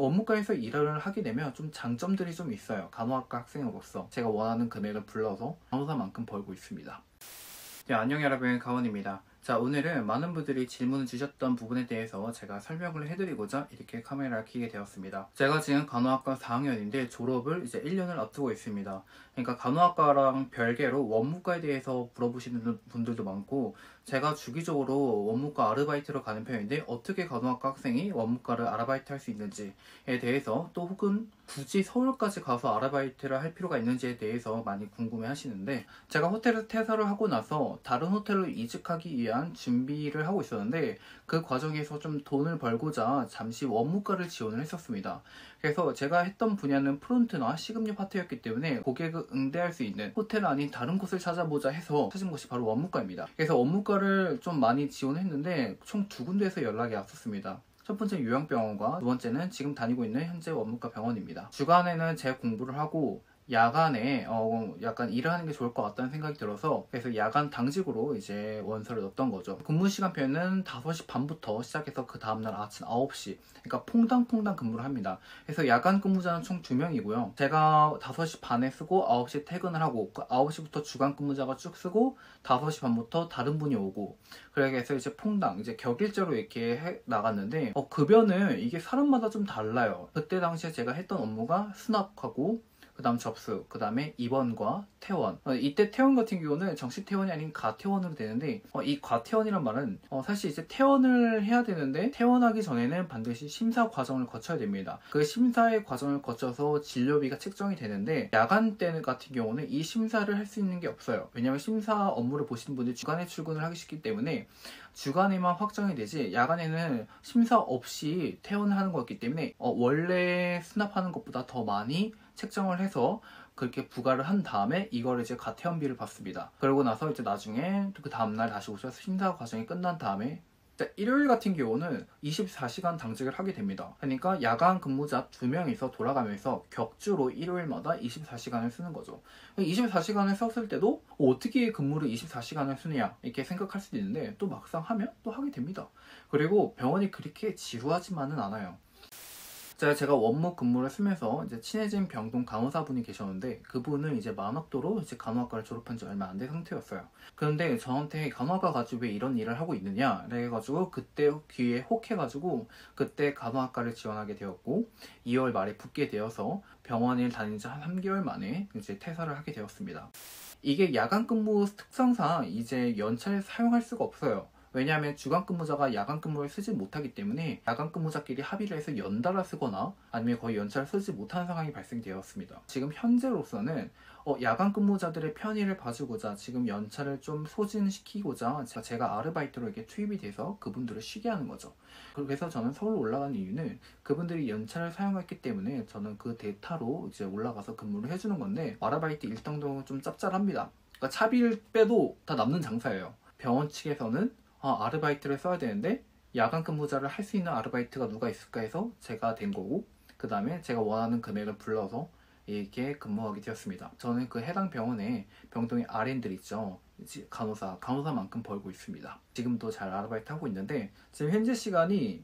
원무과에서 일을 하게 되면 좀 장점들이 좀 있어요. 간호학과 학생으로서 제가 원하는 금액을 불러서 간호사만큼 벌고 있습니다. 네, 안녕 여러분, 가원입니다. 자, 오늘은 많은 분들이 질문을 주셨던 부분에 대해서 제가 설명을 해드리고자 이렇게 카메라를 켜게 되었습니다. 제가 지금 간호학과 4학년인데 졸업을 이제 1년을 앞두고 있습니다. 그러니까 간호학과랑 별개로 원무과에 대해서 물어보시는 분들도 많고, 제가 주기적으로 원무과 아르바이트로 가는 편인데 어떻게 간호학과 학생이 원무과를 아르바이트 할 수 있는지에 대해서, 또 혹은 굳이 서울까지 가서 아르바이트를 할 필요가 있는지에 대해서 많이 궁금해 하시는데, 제가 호텔에서 퇴사를 하고 나서 다른 호텔로 이직하기 위한 준비를 하고 있었는데, 그 과정에서 좀 돈을 벌고자 잠시 원무과를 지원을 했었습니다. 그래서 제가 했던 분야는 프론트나 식음료 파트였기 때문에 고객을 응대할 수 있는 호텔 아닌 다른 곳을 찾아보자 해서 찾은 곳이 바로 원무과입니다. 그래서 원무과를 좀 많이 지원했는데 총 2군데에서 연락이 왔었습니다. 첫 번째 요양병원과 두 번째는 지금 다니고 있는 현재 원무과 병원입니다. 주간에는 제 공부를 하고 야간에 약간 일을 하는 게 좋을 것 같다는 생각이 들어서, 그래서 야간 당직으로 이제 원서를 넣었던 거죠. 근무 시간표는 5시 반부터 시작해서 그 다음날 아침 9시, 그러니까 퐁당퐁당 근무를 합니다. 그래서 야간 근무자는 총 2명이고요. 제가 5시 반에 쓰고 9시 퇴근을 하고, 9시부터 주간 근무자가 쭉 쓰고 5시 반부터 다른 분이 오고, 그래서 이제 퐁당 이제 격일제로 이렇게 해 나갔는데, 급여는 이게 사람마다 좀 달라요. 그때 당시에 제가 했던 업무가 수납하고, 그 다음 접수, 그 다음에 입원과 퇴원. 이때 퇴원 같은 경우는 정식 퇴원이 아닌 가퇴원으로 되는데, 이 가퇴원이란 말은 사실 이제 퇴원을 해야 되는데, 퇴원하기 전에는 반드시 심사 과정을 거쳐야 됩니다. 그 심사의 과정을 거쳐서 진료비가 책정이 되는데, 야간 때 같은 경우는 이 심사를 할 수 있는 게 없어요. 왜냐하면 심사 업무를 보시는 분들이 주간에 출근을 하기 쉽기 때문에 주간에만 확정이 되지, 야간에는 심사 없이 퇴원을 하는 거였기 때문에 원래 수납하는 것보다 더 많이 책정을 해서 그렇게 부과를 한 다음에 이걸 이제 가퇴원비를 받습니다. 그러고 나서 이제 나중에 그 다음날 다시 오셔서 심사 과정이 끝난 다음에, 일요일 같은 경우는 24시간 당직을 하게 됩니다. 그러니까 야간 근무자 2명이서 돌아가면서 격주로 일요일마다 24시간을 쓰는 거죠. 24시간을 썼을 때도 어떻게 근무를 24시간을 쓰느냐 이렇게 생각할 수도 있는데, 또 막상 하면 또 하게 됩니다. 그리고 병원이 그렇게 지루하지만은 않아요. 제가 원무 근무를 쓰면서 이제 친해진 병동 간호사분이 계셨는데, 그분은 이제 만학도로 이제 간호학과를 졸업한 지 얼마 안 된 상태였어요. 그런데 저한테 간호학과 가지고 왜 이런 일을 하고 있느냐 그래가지고 그때 귀에 혹해가지고 그때 간호학과를 지원하게 되었고, 2월 말에 붙게 되어서 병원을 다닌 지 한 3개월 만에 이제 퇴사를 하게 되었습니다. 이게 야간 근무 특성상 이제 연차를 사용할 수가 없어요. 왜냐하면 주간 근무자가 야간 근무를 쓰지 못하기 때문에 야간 근무자끼리 합의를 해서 연달아 쓰거나 아니면 거의 연차를 쓰지 못하는 상황이 발생되었습니다. 지금 현재로서는 야간 근무자들의 편의를 봐주고자 지금 연차를 좀 소진시키고자 제가 아르바이트로 이렇게 투입이 돼서 그분들을 쉬게 하는 거죠. 그래서 저는 서울로 올라간 이유는 그분들이 연차를 사용했기 때문에 저는 그 대타로 이제 올라가서 근무를 해주는 건데, 아르바이트 일당도 좀 짭짤합니다. 그러니까 차비를 빼도 다 남는 장사예요. 병원 측에서는 아르바이트를 써야 되는데 야간 근무자를 할 수 있는 아르바이트가 누가 있을까 해서 제가 된 거고, 그 다음에 제가 원하는 금액을 불러서 이렇게 근무하게 되었습니다. 저는 그 해당 병원에 병동에 RN들 있죠. 간호사만큼 벌고 있습니다. 지금도 잘 아르바이트 하고 있는데, 지금 현재 시간이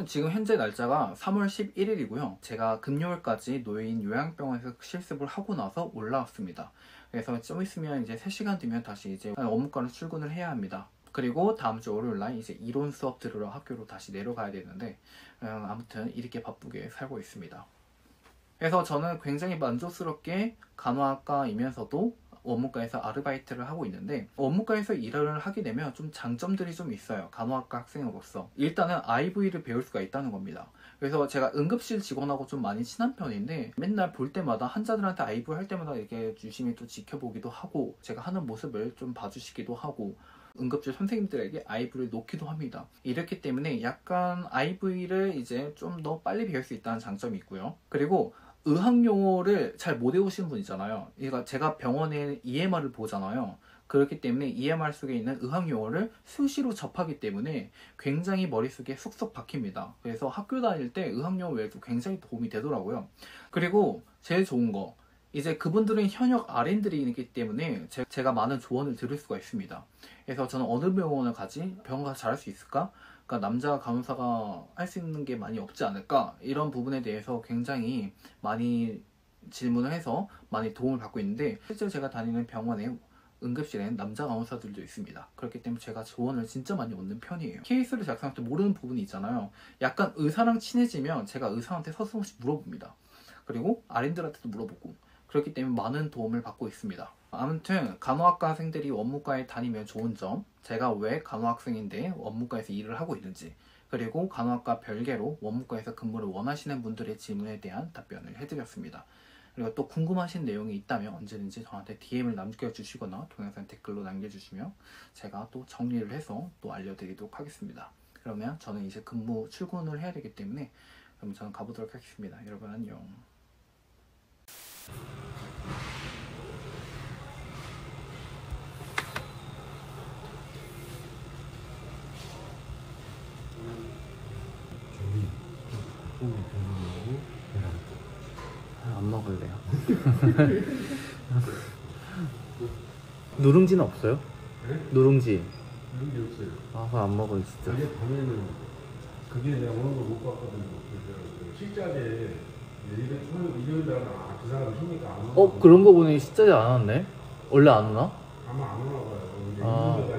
지금 현재 날짜가 3월 11일이고요. 제가 금요일까지 노인 요양병원에서 실습을 하고 나서 올라왔습니다. 그래서 좀 있으면 이제 3시간 뒤면 다시 이제 업무과로 출근을 해야 합니다. 그리고 다음 주 월요일날 이제 이론 수업 들으러 학교로 다시 내려가야 되는데, 아무튼 이렇게 바쁘게 살고 있습니다. 그래서 저는 굉장히 만족스럽게 간호학과이면서도 원무과에서 아르바이트를 하고 있는데, 원무과에서 일을 하게 되면 좀 장점들이 좀 있어요. 간호학과 학생으로서 일단은 IV를 배울 수가 있다는 겁니다. 그래서 제가 응급실 직원하고 좀 많이 친한 편인데, 맨날 볼 때마다 환자들한테 IV 할 때마다 이렇게 유심히 또 지켜보기도 하고, 제가 하는 모습을 좀 봐주시기도 하고, 응급실 선생님들에게 IV를 놓기도 합니다. 이렇기 때문에 약간 IV를 이제 좀 더 빨리 배울 수 있다는 장점이 있고요. 그리고 의학용어를 잘 못 외우시는 분 있잖아요. 그러니까 제가 병원에 EMR을 보잖아요. 그렇기 때문에 EMR 속에 있는 의학용어를 수시로 접하기 때문에 굉장히 머릿속에 쏙쏙 박힙니다. 그래서 학교 다닐 때 의학용어 외에도 굉장히 도움이 되더라고요. 그리고 제일 좋은 거, 이제 그분들은 현역 RN들이기 때문에 제가 많은 조언을 들을 수가 있습니다. 그래서 저는 어느 병원을 가지? 병원 가서 잘할 수 있을까? 그러니까 남자 간호사가 할 수 있는 게 많이 없지 않을까, 이런 부분에 대해서 굉장히 많이 질문을 해서 많이 도움을 받고 있는데, 실제로 제가 다니는 병원에 응급실엔 남자 간호사들도 있습니다. 그렇기 때문에 제가 조언을 진짜 많이 얻는 편이에요. 케이스를 작성할 때 모르는 부분이 있잖아요. 약간 의사랑 친해지면 제가 의사한테 서슴없이 물어봅니다. 그리고 RN들한테도 물어보고, 그렇기 때문에 많은 도움을 받고 있습니다. 아무튼 간호학과생들이 원무과에 다니면 좋은 점, 제가 왜 간호학생인데 원무과에서 일을 하고 있는지, 그리고 간호학과 별개로 원무과에서 근무를 원하시는 분들의 질문에 대한 답변을 해드렸습니다. 그리고 또 궁금하신 내용이 있다면 언제든지 저한테 DM을 남겨주시거나 동영상 댓글로 남겨주시면 제가 또 정리를 해서 또 알려드리도록 하겠습니다. 그러면 저는 이제 출근을 해야 되기 때문에 그럼 저는 가보도록 하겠습니다. 여러분 안녕. 안 먹을래요. 누룽지는 없어요? 네? 누룽지. 그런 게 없어요. 아, 그거 안 먹어요 진짜. 어제 밤에는 그게 내가 오는 걸 못 봤거든요. 그래서 식자재 일요일 날 그 사람 쉬니까 안 오나. 그런 거 보니 식자재 안 왔네? 원래 안 오나? 아마 안 오나 봐요. 이제 아. 일요일 날